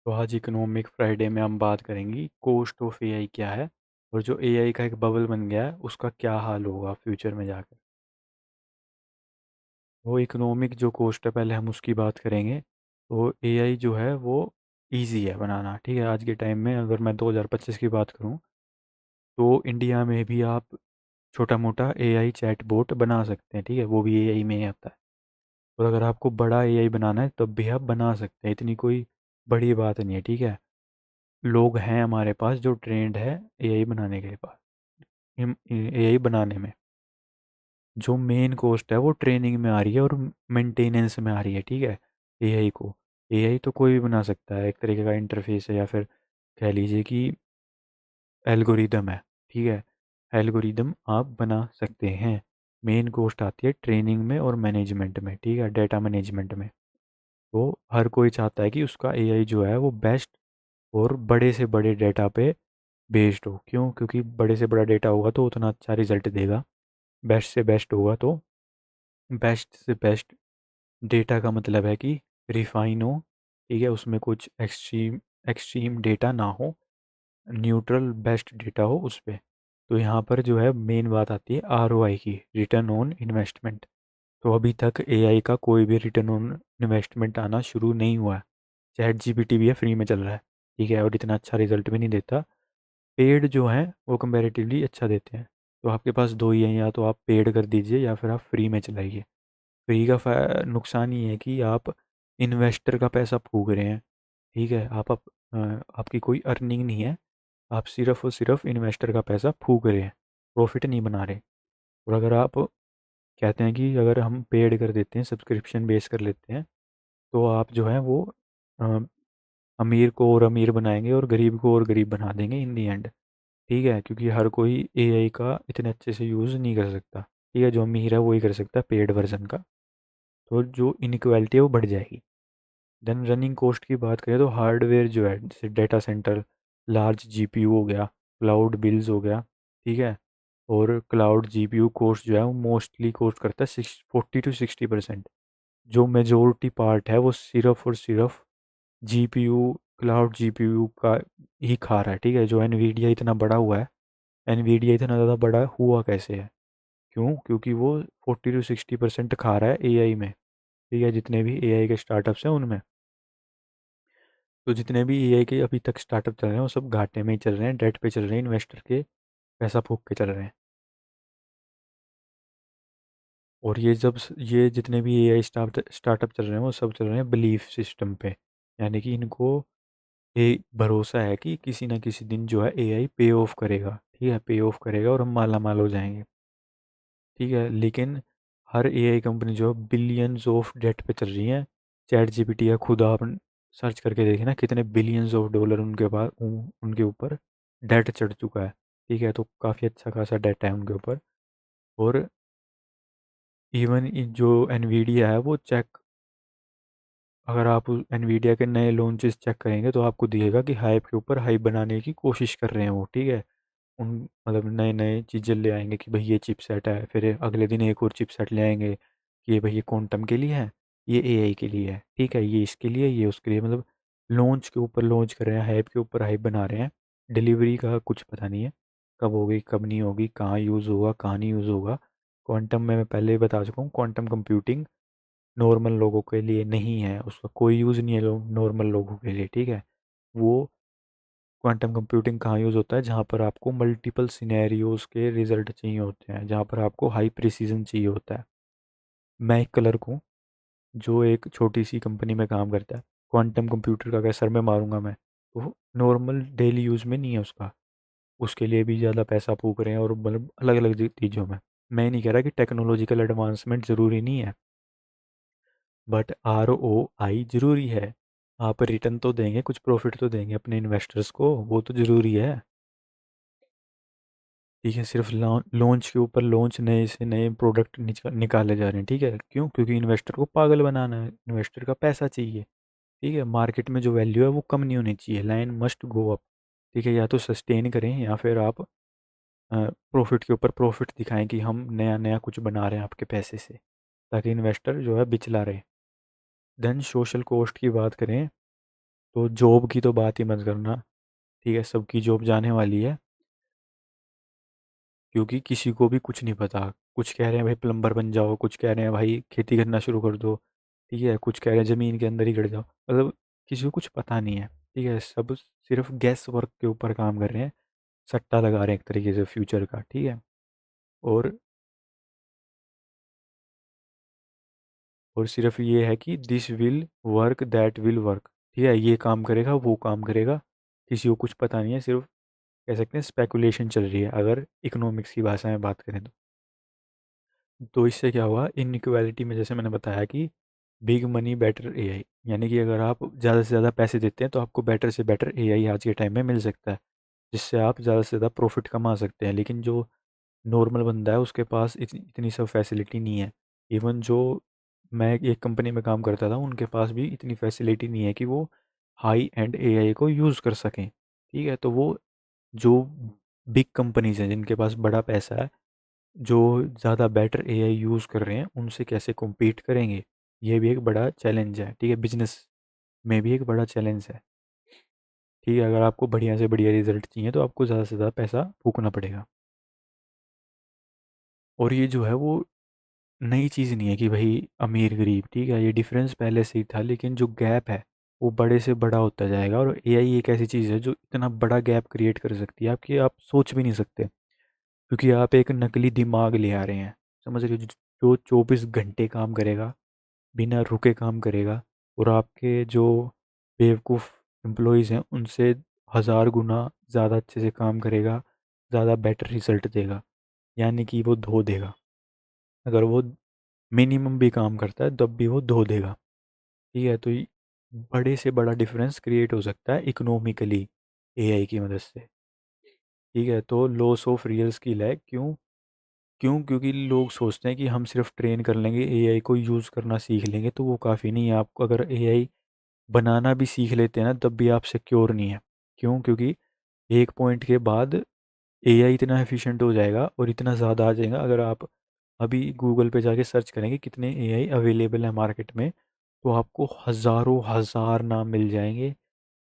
तो आज economic Friday में हम बात करेंगे कॉस्ट ऑफ एआई क्या है और जो एआई का एक बबल बन गया है उसका क्या हाल होगा फ्यूचर में जाकर। वो इकोनॉमिक जो कॉस्ट है पहले हम उसकी बात करेंगे। तो एआई जो है वो इजी है बनाना, ठीक है। आज के टाइम में अगर मैं 2025 की बात करूं तो इंडिया में भी आप छोटा मोटा एआई चैटबॉट बना सकते हैं, ठीक है। वो भी एआई में ही आता है। और अगर आपको बड़ा एआई बनाना है तब भी आप बना सकते हैं, इतनी कोई बड़ी बात नहीं है, ठीक है। लोग हैं हमारे पास जो ट्रेंड है एआई बनाने के पास, एआई बनाने में। जो मेन कॉस्ट है वो ट्रेनिंग में आ रही है और मेंटेनेंस में आ रही है, ठीक है। एआई को, एआई तो कोई भी बना सकता है, एक तरीके का इंटरफेस है या फिर कह लीजिए कि एल्गोरिदम है, ठीक है। एल्गोरिदम आप बना सकते हैं। मेन कॉस्ट आती है ट्रेनिंग में और मैनेजमेंट में, ठीक है, डेटा मैनेजमेंट में। तो हर कोई चाहता है कि उसका एआई जो है वो बेस्ट और बड़े से बड़े डेटा पे बेस्ड हो। क्यों? क्योंकि बड़े से बड़ा डेटा होगा तो उतना अच्छा रिजल्ट देगा। बेस्ट से बेस्ट होगा तो बेस्ट से बेस्ट डेटा का मतलब है कि रिफाइन हो, ठीक है, उसमें कुछ एक्सट्रीम एक्सट्रीम डेटा ना हो, न्यूट्रल बेस्ट डेटा हो उस पे। तो यहाँ पर जो है मेन बात आती है आरओआई की, रिटर्न ऑन इन्वेस्टमेंट। तो अभी तक एआई का कोई भी रिटर्न ऑन इन्वेस्टमेंट आना शुरू नहीं हुआ है। चैट जीपीटी भी है, फ्री में चल रहा है, ठीक है, और इतना अच्छा रिजल्ट भी नहीं देता। पेड जो हैं वो कंपैरेटिवली अच्छा देते हैं। तो आपके पास दो ही हैं, या तो आप पेड कर दीजिए या फिर आप फ्री में चलाइए। फ्री का नुकसान ये है कि आप इन्वेस्टर का पैसा फूक रहे हैं, ठीक है। आपकी कोई अर्निंग नहीं है, आप सिर्फ और सिर्फ इन्वेस्टर का पैसा फूक रहे हैं, प्रॉफिट नहीं बना रहे। और अगर आप कहते हैं कि अगर हम पेड कर देते हैं, सब्सक्रिप्शन बेस कर लेते हैं, तो आप जो है वो अ, अमीर को और अमीर बनाएंगे और गरीब को और गरीब बना देंगे इन दी एंड, ठीक है। क्योंकि हर कोई एआई का इतने अच्छे से यूज़ नहीं कर सकता, ठीक है। जो अमीर है वही कर सकता है पेड वर्जन का। तो जो इनक्वालिटी है वो बढ़ जाएगी। देन रनिंग कॉस्ट की बात करें तो हार्डवेयर जो है, जैसे डेटा सेंटर, लार्ज जीपीयू हो गया, क्लाउड बिल्स हो गया, ठीक है। और क्लाउड जीपीयू कॉस्ट जो है वो मोस्टली कॉस्ट करता है 40 to 60%। जो मेजोरिटी पार्ट है वो सिर्फ और सिर्फ जीपीयू, क्लाउड जीपीयू का ही खा रहा है, ठीक है। जो एनवीडिया इतना बड़ा हुआ है, एनवीडिया इतना ज़्यादा बड़ा हुआ कैसे है? क्यों? क्योंकि वो 40 to 60% खा रहा है एआई में, ठीक है, जितने भी एआई के स्टार्टअप्स हैं उनमें। तो जितने भी एआई के अभी तक स्टार्टअप चल रहे हैं वो सब घाटे में ही चल रहे हैं, डेट पे चल रहे हैं, इन्वेस्टर के पैसा फूक के चल रहे हैं। और ये जितने भी एआई स्टार्टअप चल रहे हैं वो सब चल रहे हैं बिलीफ सिस्टम पे। यानी कि इनको ये भरोसा है कि किसी ना किसी दिन जो है एआई पे ऑफ करेगा, ठीक है, पे ऑफ करेगा और हम माला माल हो जाएंगे, ठीक है। लेकिन हर एआई कंपनी जो बिलियंस ऑफ डेट पे चल रही है। चैट जीपीटी या खुद आप सर्च करके देखें ना, कितने बिलियंस ऑफ डॉलर उनके पास उनके ऊपर डेट चढ़ चुका है, ठीक है। तो काफ़ी अच्छा खासा डेट है उनके ऊपर। और इवन जो एनवीडिया है वो चेक, अगर आप एनवीडिया के नए लॉन्चेस चेक करेंगे तो आपको दिखेगा कि हाइप के ऊपर हाइप बनाने की कोशिश कर रहे हैं वो, ठीक है। उन मतलब नए नए चीज़ें ले आएंगे कि भाई ये चिपसेट है, फिर अगले दिन एक और चिपसेट ले आएंगे कि ये भाई ये क्वांटम के लिए है, ये एआई के लिए है, ठीक है, ये इसके लिए, ये उसके लिए। मतलब लॉन्च के ऊपर लॉन्च कर रहे हैं, हाइप के ऊपर हाइप बना रहे हैं। डिलीवरी का कुछ पता नहीं है, कब होगी कब नहीं होगी, कहाँ यूज़ होगा कहाँ नहीं यूज़ होगा। क्वांटम में मैं पहले ही बता चुका हूँ, क्वांटम कंप्यूटिंग नॉर्मल लोगों के लिए नहीं है, उसका कोई यूज़ नहीं है नॉर्मल लोगों के लिए, ठीक है। वो क्वांटम कंप्यूटिंग कहाँ यूज़ होता है? जहाँ पर आपको मल्टीपल सिनेरियोज के रिजल्ट चाहिए होते हैं, जहाँ पर आपको हाई प्रिसीजन चाहिए होता है। मैं एक क्लर्क हूँ जो एक छोटी सी कंपनी में काम करता है। क्वांटम कंप्यूटर का अगर सर में मारूंगा मैं, तो नॉर्मल डेली यूज़ में नहीं है उसका, उसके लिए भी ज़्यादा पैसा फूक रहे हैं, और मतलब अलग अलग चीज़ों में। मैं नहीं कह रहा कि टेक्नोलॉजिकल एडवांसमेंट ज़रूरी नहीं है, बट ROI ज़रूरी है। आप रिटर्न तो देंगे, कुछ प्रॉफिट तो देंगे अपने इन्वेस्टर्स को, वो तो ज़रूरी है, ठीक है। सिर्फ लॉन्च के ऊपर लॉन्च, नए से नए प्रोडक्ट निकाले जा रहे हैं, ठीक है। क्यों? क्योंकि इन्वेस्टर को पागल बनाना है, इन्वेस्टर का पैसा चाहिए, ठीक है। मार्केट में जो वैल्यू है वो कम नहीं होनी चाहिए, लाइन मस्ट गो अप, ठीक है। या तो सस्टेन करें या फिर आप प्रॉफिट के ऊपर प्रॉफिट दिखाएं कि हम नया नया कुछ बना रहे हैं आपके पैसे से, ताकि इन्वेस्टर जो है बिचला रहे। देन सोशल कॉस्ट की बात करें तो जॉब की तो बात ही मत करना, ठीक है, सबकी जॉब जाने वाली है, क्योंकि किसी को भी कुछ नहीं पता। कुछ कह रहे हैं भाई प्लम्बर बन जाओ, कुछ कह रहे हैं भाई खेती करना शुरू कर दो, ठीक है, कुछ कह रहे हैं ज़मीन के अंदर ही गड़ जाओ, मतलब किसी को कुछ पता नहीं है, ठीक है, सब सिर्फ गैस वर्क के ऊपर काम कर रहे हैं, सट्टा लगा रहे हैं एक तरीके से फ्यूचर का, ठीक है। और सिर्फ ये है कि this will work that will work, ठीक है, ये काम करेगा वो काम करेगा, किसी को कुछ पता नहीं है, सिर्फ कह सकते हैं स्पेकुलेशन चल रही है अगर इकोनॉमिक्स की भाषा में बात करें तो। इससे क्या हुआ, इनइक्वालिटी में जैसे मैंने बताया कि बिग मनी बेटर एआई, यानी कि अगर आप ज़्यादा से ज़्यादा पैसे देते हैं तो आपको बेटर से बेटर एआई आज के टाइम में मिल सकता है, जिससे आप ज़्यादा से ज़्यादा प्रॉफिट कमा सकते हैं। लेकिन जो नॉर्मल बंदा है उसके पास इतनी सब फैसिलिटी नहीं है। इवन जो, मैं एक कंपनी में काम करता था, उनके पास भी इतनी फैसिलिटी नहीं है कि वो हाई एंड एआई को यूज़ कर सकें, ठीक है। तो वो जो बिग कंपनीज हैं जिनके पास बड़ा पैसा है, जो ज़्यादा बेटर एआई यूज़ कर रहे हैं, उनसे कैसे compete करेंगे, ये भी एक बड़ा चैलेंज है, ठीक है, बिजनेस में भी एक बड़ा चैलेंज है, ठीक है। अगर आपको बढ़िया से बढ़िया रिजल्ट चाहिए तो आपको ज़्यादा से ज़्यादा पैसा फूकना पड़ेगा। और ये जो है वो नई चीज़ नहीं है कि भाई अमीर गरीब, ठीक है, ये डिफरेंस पहले से ही था, लेकिन जो गैप है वो बड़े से बड़ा होता जाएगा। और एआई एक ऐसी चीज़ है जो इतना बड़ा गैप क्रिएट कर सकती है आपकी, आप सोच भी नहीं सकते, क्योंकि आप एक नकली दिमाग ले आ रहे हैं, समझ रहे हो, जो 24 घंटे काम करेगा, बिना रुके काम करेगा, और आपके जो बेवकूफ़ एम्प्लॉयज़ हैं उनसे 1000 गुना ज़्यादा अच्छे से काम करेगा, ज़्यादा बेटर रिजल्ट देगा, यानी कि वो धो देगा। अगर वो मिनिमम भी काम करता है तब भी वो धो देगा, ठीक है। तो बड़े से बड़ा डिफरेंस क्रिएट हो सकता है इकोनॉमिकली एआई की मदद से, ठीक है। तो लॉस ऑफ रियल स्किल है, क्यों? क्योंकि लोग सोचते हैं कि हम सिर्फ ट्रेन कर लेंगे, एआई को यूज़ करना सीख लेंगे तो वो काफ़ी नहीं है। आपको अगर एआई बनाना भी सीख लेते हैं ना तब भी आप सिक्योर नहीं है। क्यों? क्योंकि एक पॉइंट के बाद एआई इतना एफिशिएंट हो जाएगा और इतना ज़्यादा आ जाएगा, अगर आप अभी गूगल पे जाके सर्च करेंगे कितने एआई अवेलेबल है मार्केट में, तो आपको हज़ारों हज़ार नाम मिल जाएंगे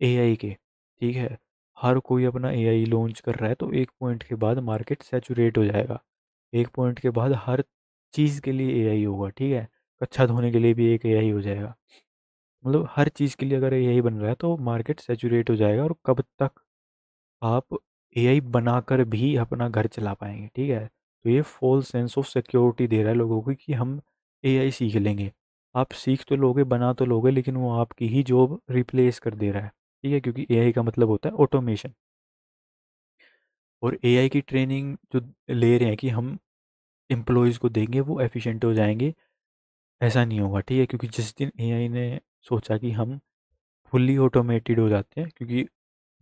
एआई के, ठीक है। हर कोई अपना एआई लॉन्च कर रहा है, तो एक पॉइंट के बाद मार्केट सैचुरेट हो जाएगा। एक पॉइंट के बाद हर चीज़ के लिए एआई होगा, ठीक है। कच्छा धोने के लिए भी एक एआई हो जाएगा, मतलब हर चीज़ के लिए अगर एआई बन रहा है तो मार्केट सैचुरेट हो जाएगा। और कब तक आप एआई बनाकर भी अपना घर चला पाएंगे, ठीक है। तो ये फॉल्स सेंस ऑफ सिक्योरिटी दे रहा है लोगों को कि हम एआई सीख लेंगे। आप सीख तो लोगे, बना तो लोगे, लेकिन वो आपकी ही जॉब रिप्लेस कर दे रहा है, ठीक है, क्योंकि एआई का मतलब होता है ऑटोमेशन। और एआई की ट्रेनिंग जो ले रहे हैं कि हम एम्प्लॉयज़ को देंगे वो एफिशिएंट हो जाएंगे, ऐसा नहीं होगा, ठीक है। क्योंकि जिस दिन एआई ने सोचा कि हम फुल्ली ऑटोमेटेड हो जाते हैं, क्योंकि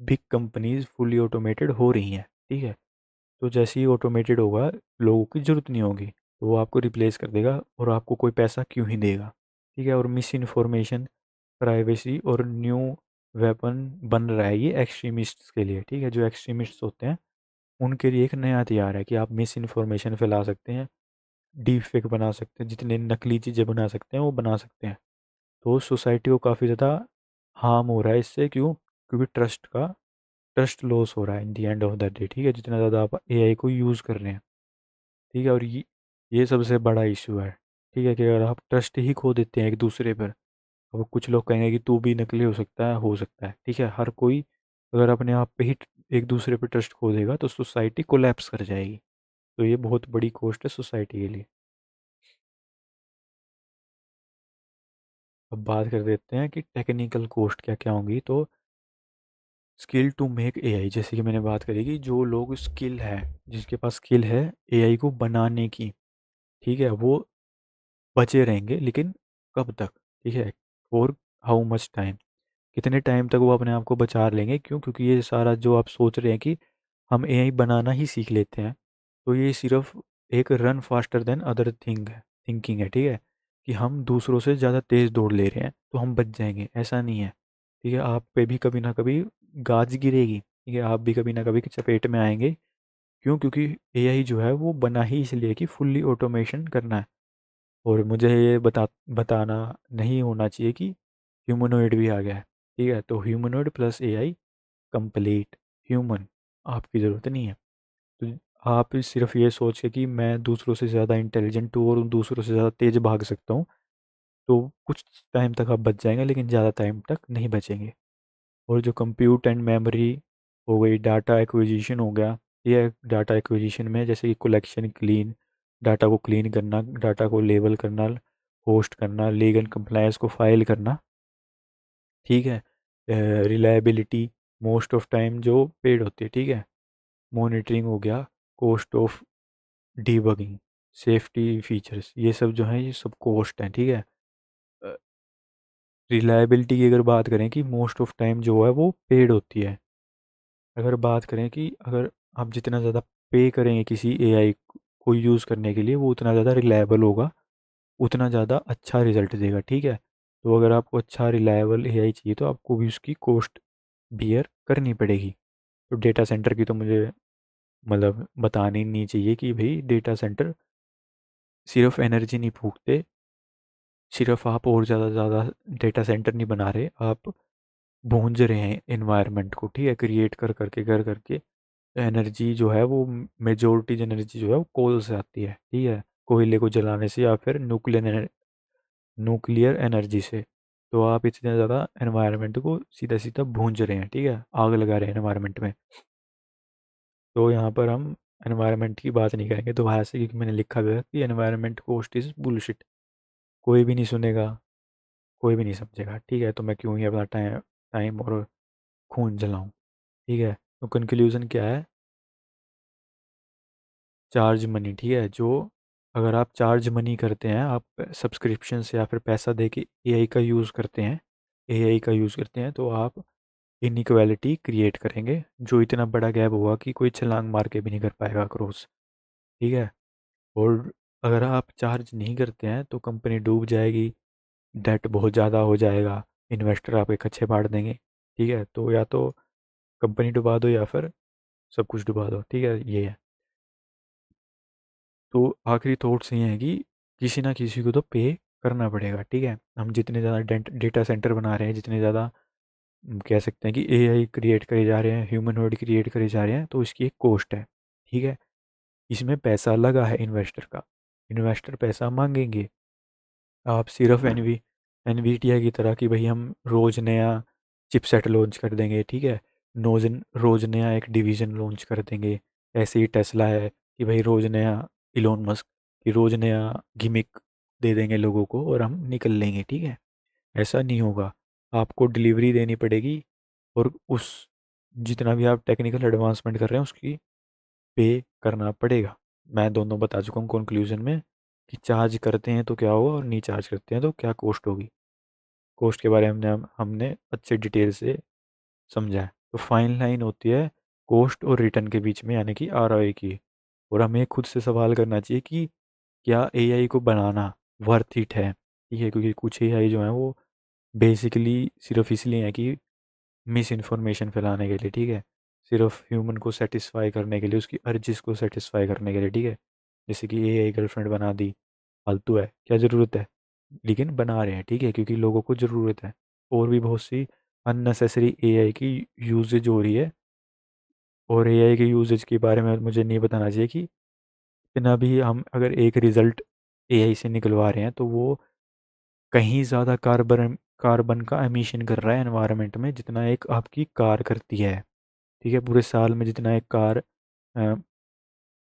बिग कंपनीज फुल्ली ऑटोमेटेड हो रही हैं, ठीक है, तो जैसे ही ऑटोमेटेड होगा लोगों की ज़रूरत नहीं होगी, तो वो आपको रिप्लेस कर देगा और आपको कोई पैसा क्यों ही देगा, ठीक है। और मिस इन्फॉर्मेशन, प्राइवेसी और न्यू वेपन बन रहा है ये एक्सट्रीमिस्ट्स के लिए, ठीक है। जो एक्सट्रीमिस्ट्स होते हैं उनके लिए एक नया हथियार है कि आप मिस इन्फॉर्मेशन फैला सकते हैं, डीप फेक बना सकते हैं, जितने नकली चीज़ें बना सकते हैं वो बना सकते हैं। तो सोसाइटी को काफ़ी ज़्यादा हार्म हो रहा है इससे, क्यों? क्योंकि ट्रस्ट लॉस हो रहा है इन दी एंड ऑफ द डे, ठीक है, जितना ज़्यादा आप एआई को यूज़ कर रहे हैं, ठीक है। और ये सबसे बड़ा इशू है, ठीक है, कि अगर आप ट्रस्ट ही खो देते हैं एक दूसरे पर, अब कुछ लोग कहेंगे कि तू भी नकली हो सकता है, ठीक है, हर कोई अगर अपने आप पे ही एक दूसरे पे ट्रस्ट खो देगा तो सोसाइटी कोलैप्स कर जाएगी। तो ये बहुत बड़ी कॉस्ट है सोसाइटी के लिए। अब बात कर देते हैं कि टेक्निकल कॉस्ट क्या क्या होंगी। तो स्किल टू मेक एआई, जैसे कि मैंने बात करी कि जो लोग स्किल है, जिसके पास स्किल है एआई को बनाने की, ठीक है, वो बचे रहेंगे, लेकिन कब तक, ठीक है, फॉर हाउ मच टाइम, कितने टाइम तक वो अपने आप को बचा लेंगे। क्यों? क्योंकि ये सारा जो आप सोच रहे हैं कि हम एआई बनाना ही सीख लेते हैं, तो ये सिर्फ एक run faster than other thinking है, ठीक है, कि हम दूसरों से ज़्यादा तेज़ दौड़ ले रहे हैं तो हम बच जाएंगे, ऐसा नहीं है, ठीक है। आप पे भी कभी ना कभी गाज गिरेगी, ठीक है, आप भी कभी ना कभी चपेट में आएंगे। क्यों? क्योंकि एआई जो है वो बना ही इसलिए कि फुल्ली ऑटोमेशन करना है। और मुझे ये बताना नहीं होना चाहिए कि ह्यूमनॉइड भी आ गया है, ठीक है, तो humanoid plus AI complete human आपकी ज़रूरत नहीं है। तो आप सिर्फ ये सोच के कि मैं दूसरों से ज़्यादा इंटेलिजेंट हूँ और दूसरों से ज़्यादा तेज़ भाग सकता हूँ, तो कुछ टाइम तक आप बच जाएंगे, लेकिन ज़्यादा टाइम तक नहीं बचेंगे। और जो कंप्यूट एंड मेमोरी हो गई, डाटा एक्विजिशन हो गया, ये डाटा एक्विजिशन में जैसे कि कलेक्शन, क्लीन, डाटा को क्लीन करना, डाटा को लेबल करना, होस्ट करना, लीगल कंप्लायंस को फाइल करना, ठीक है, रिलायबिलिटी, मोस्ट ऑफ टाइम जो पेड होती है, ठीक है, मॉनिटरिंग हो गया, cost of debugging, safety features, ये सब जो है ये सब कॉस्ट हैं, ठीक है। रिलायबिलिटी की अगर बात करें कि मोस्ट ऑफ टाइम जो है वो पेड होती है। अगर बात करें कि अगर आप जितना ज़्यादा पे करेंगे किसी एआई को यूज़ करने के लिए, वो उतना ज़्यादा रिलायबल होगा, उतना ज़्यादा अच्छा रिजल्ट देगा, ठीक है। तो अगर आपको अच्छा रिलायबल एआई चाहिए तो आपको भी उसकी कॉस्ट बियर करनी पड़ेगी। तो डेटा सेंटर की तो मुझे मतलब बतानी नहीं चाहिए कि भाई डेटा सेंटर सिर्फ एनर्जी नहीं फूकते, सिर्फ आप और ज़्यादा ज़्यादा डेटा सेंटर नहीं बना रहे, आप भूंज रहे हैं इन्वायरमेंट को, ठीक है, क्रिएट कर करके एनर्जी जो है वो, मेजोरिटी एनर्जी जो है वो कोल से आती है, ठीक है, कोयले को जलाने से या फिर न्यूक्लियर एनर्जी से। तो आप इतने ज़्यादा एनवायरनमेंट को सीधा सीधा भूंज रहे हैं, ठीक है, आग लगा रहे हैं एनवायरनमेंट में। तो यहाँ पर हम एनवायरनमेंट की बात नहीं करेंगे दोबारा से, क्योंकि मैंने लिखा हुआ है कि एनवायरनमेंट कोस्ट इज बुलशिट, कोई भी नहीं सुनेगा, कोई भी नहीं समझेगा, ठीक है, तो मैं क्यों ही अपना टाइम टाइम और खून जलाऊं, ठीक है। तो कंक्लूजन क्या है, चार्ज मनी, ठीक है, जो अगर आप चार्ज मनी करते हैं, आप सब्सक्रिप्शन से या फिर पैसा दे के एआई का यूज़ करते हैं, एआई का यूज़ करते हैं, तो आप इनइक्वालिटी क्रिएट करेंगे, जो इतना बड़ा गैप होगा कि कोई छलांग मार के भी नहीं कर पाएगा क्रॉस, ठीक है। और अगर आप चार्ज नहीं करते हैं तो कंपनी डूब जाएगी, डेट बहुत ज़्यादा हो जाएगा, इन्वेस्टर आपके कच्चे फाड़ देंगे, ठीक है। तो या तो कंपनी डुबा दो या फिर सब कुछ डुबा दो, ठीक है, ये है। तो आखिरी थॉट्स ये हैं कि किसी ना किसी को तो पे करना पड़ेगा, ठीक है। हम जितने ज़्यादा डेटा सेंटर बना रहे हैं, जितने ज़्यादा कह सकते हैं कि एआई क्रिएट करे जा रहे हैं, ह्यूमनॉइड क्रिएट करे जा रहे हैं, तो इसकी एक कॉस्ट है, ठीक है। इसमें पैसा लगा है इन्वेस्टर का, इन्वेस्टर पैसा मांगेंगे। आप सिर्फ एनवीटिया की तरह कि भाई हम रोज़ नया चिपसेट लॉन्च कर देंगे, ठीक है, रोज़ नया एक डिवीज़न लॉन्च कर देंगे, ऐसे ही टेस्ला है कि भाई रोज़ नया, इलोन मस्क कि रोज़ नया गिमिक दे देंगे लोगों को और हम निकल लेंगे, ठीक है। ऐसा नहीं होगा, आपको डिलीवरी देनी पड़ेगी, और उस जितना भी आप टेक्निकल एडवांसमेंट कर रहे हैं उसकी पे करना पड़ेगा। मैं दोनों बता चुका हूँ कंक्लूजन में कि चार्ज करते हैं तो क्या होगा और नहीं चार्ज करते हैं तो क्या कॉस्ट होगी। कॉस्ट के बारे में हमने अच्छे डिटेल से समझा है। तो फाइन लाइन होती है कॉस्ट और रिटर्न के बीच में, यानी कि आरओआई की। और हमें खुद से सवाल करना चाहिए कि क्या एआई को बनाना वर्थ इट है, ठीक है, क्योंकि कुछ एआई जो है वो बेसिकली सिर्फ इसलिए है कि मिस इन्फॉर्मेशन फैलाने के लिए, ठीक है, सिर्फ ह्यूमन को सेटिस्फाई करने के लिए, उसकी अर्जिस को सेटिस्फाई करने के लिए, ठीक है। जैसे कि एआई गर्लफ्रेंड बना दी, फालतू है, क्या ज़रूरत है, लेकिन बना रहे हैं, ठीक है, क्योंकि लोगों को ज़रूरत है। और भी बहुत सी अननेसेसरी एआई की यूजेज हो रही है, और एआई के यूजेज के बारे में मुझे नहीं बताना चाहिए कि इतना भी हम अगर एक रिज़ल्ट एआई से निकलवा रहे हैं तो वो कहीं ज़्यादा कार्बन कार्बन का एमिशन कर रहा है एनवायरनमेंट में, जितना एक आपकी कार करती है, ठीक है। पूरे साल में जितना एक कार, अ,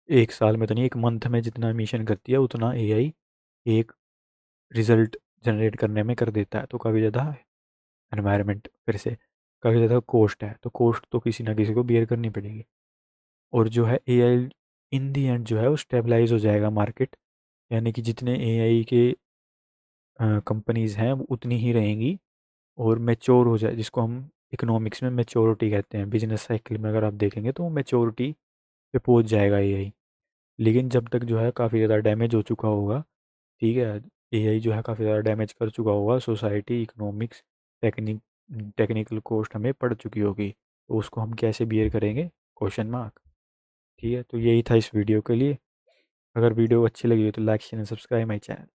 एक साल में तो नहीं, एक मंथ में जितना एमिशन करती है उतना एआई एक रिजल्ट जनरेट करने में कर देता है। तो काफ़ी ज़्यादा एनवायरनमेंट फिर से काफ़ी ज़्यादा कॉस्ट है, तो कॉस्ट तो किसी ना किसी को बियर करनी पड़ेगी। और जो है एआई इन दी एंड जो है वो स्टेबलाइज हो जाएगा मार्केट, यानी कि जितने एआई के कंपनीज़ हैं वो उतनी ही रहेंगी, और मैच्योर हो जाए, जिसको हम इकोनॉमिक्स में मैच्योरिटी कहते हैं, बिजनेस साइकिल में अगर आप देखेंगे तो मैच्योरिटी पे पहुंच जाएगा एआई। लेकिन जब तक जो है काफ़ी ज़्यादा डैमेज हो चुका होगा, ठीक है, एआई जो है काफ़ी ज़्यादा डैमेज कर चुका होगा, society, economics, technique technical cost हमें पड़ चुकी होगी, तो उसको हम कैसे बियर करेंगे, क्वेश्चन मार्क। ठीक है, तो यही था इस वीडियो के लिए। अगर वीडियो अच्छी लगी हो तो like share and subscribe my channel.